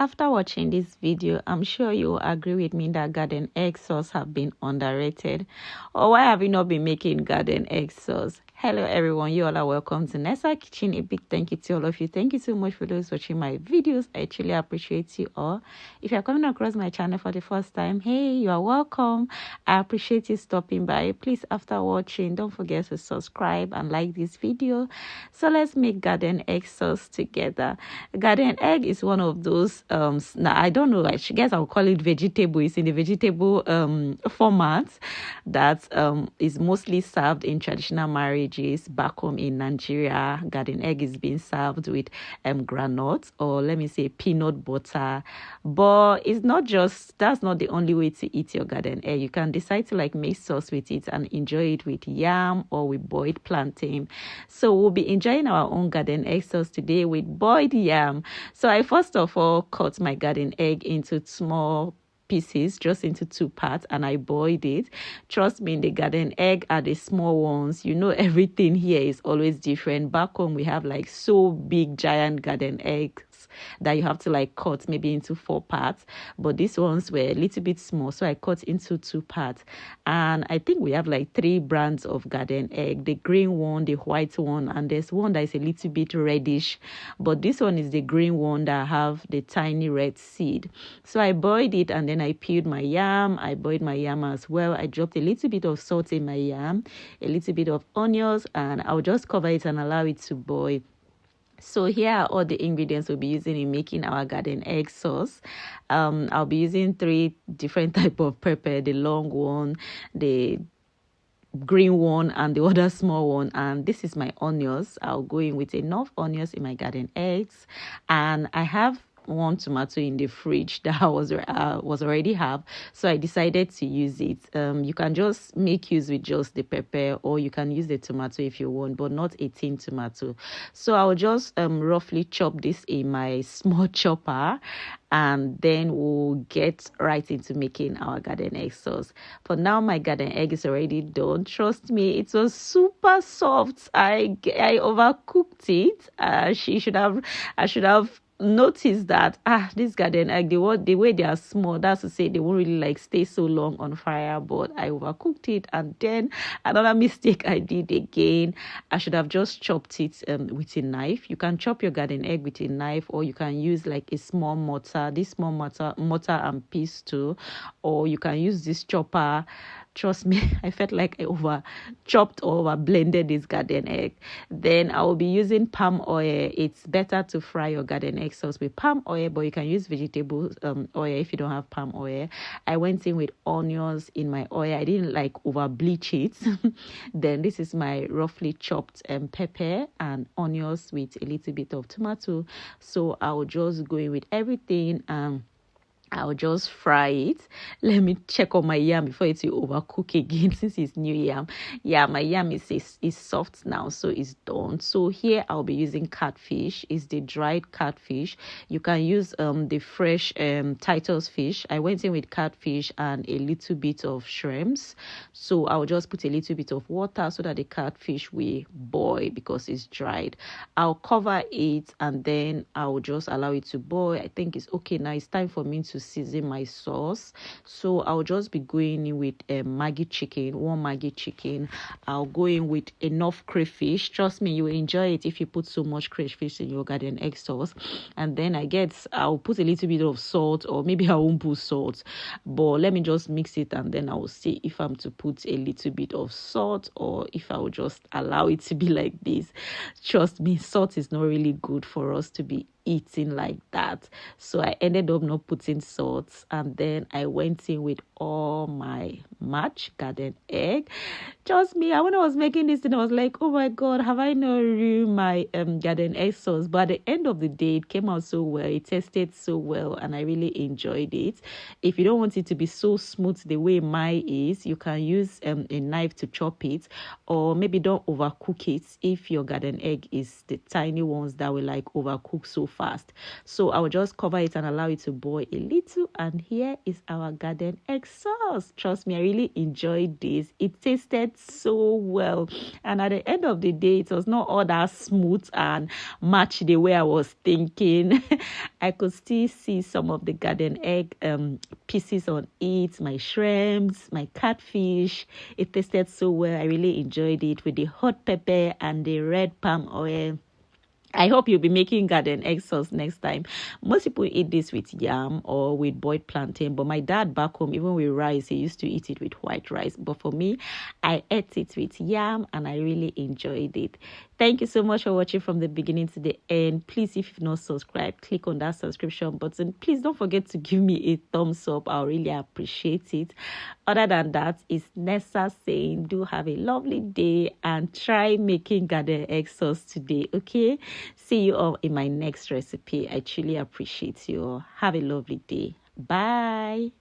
After watching this video, I'm sure you will agree with me that garden egg sauce have been underrated. Or why have you not been making garden egg sauce? Hello everyone, you all are welcome to Nessa Kitchen. A big thank you to all of you. Thank you so much for those watching my videos. I truly appreciate you all. If you're coming across my channel for the first time, hey, you are welcome. I appreciate you stopping by. Please, after watching, don't forget to subscribe and like this video. So let's make garden egg sauce together. Garden egg is one of those I don't know, I guess I'll call it vegetable. It's in the vegetable format that is mostly served in traditional marriages back home in Nigeria. Garden egg is being served with granite, or let me say peanut butter. But it's not just, that's not the only way to eat your garden egg. You can decide to like make sauce with it and enjoy it with yam or with boiled plantain. So we'll be enjoying our own garden egg sauce today with boiled yam. So I first of all cut my garden egg into small pieces, just into 2 parts, and I boiled it. Trust me, the garden egg are the small ones. You know, everything here is always different. Back home we have like so big giant garden eggs that you have to like cut maybe into 4 parts, but these ones were a little bit small, so I cut into 2 parts. And I think we have like 3 brands of garden egg: the green one, the white one, and there's one that is a little bit reddish, but this one is the green one that have the tiny red seed. So I boiled it, and then I peeled my yam. I boiled my yam as well. I dropped a little bit of salt in my yam, a little bit of onions, and I'll just cover it and allow it to boil. So here are all the ingredients we'll be using in making our garden egg sauce. I'll be using 3 different type of pepper: the long one, the green one, and the other small one. And this is my onions. I'll go in with enough onions in my garden eggs, and I have 1 tomato in the fridge that I was already have, so I decided to use it. You can just make use with just the pepper, or you can use the tomato if you want, but not a tin tomato. So I'll just roughly chop this in my small chopper, and then we'll get right into making our garden egg sauce. For now, my garden egg is already done. Trust me, it was super soft. I overcooked it. I should have notice that this garden egg, the way they are small, that's to say they won't really like stay so long on fire, but I overcooked it. And then another mistake I did again, I should have just chopped it with a knife. You can chop your garden egg with a knife, or you can use like a small mortar, this small mortar and pestle, or you can use this chopper. Trust me, I felt like I over chopped or over blended this garden egg. Then I will be using palm oil. It's better to fry your garden egg sauce with palm oil, but you can use vegetable oil if you don't have palm oil. I went in with onions in my oil. I didn't like over bleach it. Then this is my roughly chopped pepper and onions with a little bit of tomato. So I'll just go in with everything. I'll just fry it. Let me check on my yam before it will overcook again, since it's new yam. Yeah, my yam is soft now, so it's done. So here I'll be using catfish. It's the dried catfish. You can use the fresh Titus fish. I went in with catfish and a little bit of shrimps. So I'll just put a little bit of water so that the catfish will boil because it's dried. I'll cover it, and then I'll just allow it to boil. I think it's okay now. It's time for me to season my sauce. So I'll just be going in with Maggi chicken, 1 Maggi chicken. I'll go in with enough crayfish. Trust me, you will enjoy it if you put so much crayfish in your garden egg sauce. And then I'll put a little bit of salt, or maybe I won't put salt, but let me just mix it, and then I will see if I'm to put a little bit of salt, or if I will just allow it to be like this. Trust me, salt is not really good for us to be eating like that, so I ended up not putting salt. And then I went in with all my match garden egg. Trust me, when I was making this thing, I was like, oh my god, have I not ruined my garden egg sauce? But at the end of the day, it came out so well. It tasted so well, and I really enjoyed it. If you don't want it to be so smooth the way mine is, you can use a knife to chop it, or maybe don't overcook it if your garden egg is the tiny ones that will like overcook so fast. So I will just cover it and allow it to boil a little, and here is our garden egg sauce. Trust me, I really enjoyed this. It tasted so well. And at the end of the day, it was not all that smooth and match the way I was thinking. I could still see some of the garden egg pieces on it, my shrimps, my catfish. It tasted so well. I really enjoyed it with the hot pepper and the red palm oil. I hope you'll be making garden egg sauce next time. Most people eat this with yam or with boiled plantain, but my dad back home, even with rice, he used to eat it with white rice. But for me, I ate it with yam and I really enjoyed it. Thank you so much for watching from the beginning to the end. Please, if you've not subscribed, click on that subscription button. Please don't forget to give me a thumbs up. I'll really appreciate it. Other than that, it's Nessa saying, do have a lovely day and try making garden egg sauce today, okay? See you all in my next recipe. I truly appreciate you all. Have a lovely day. Bye.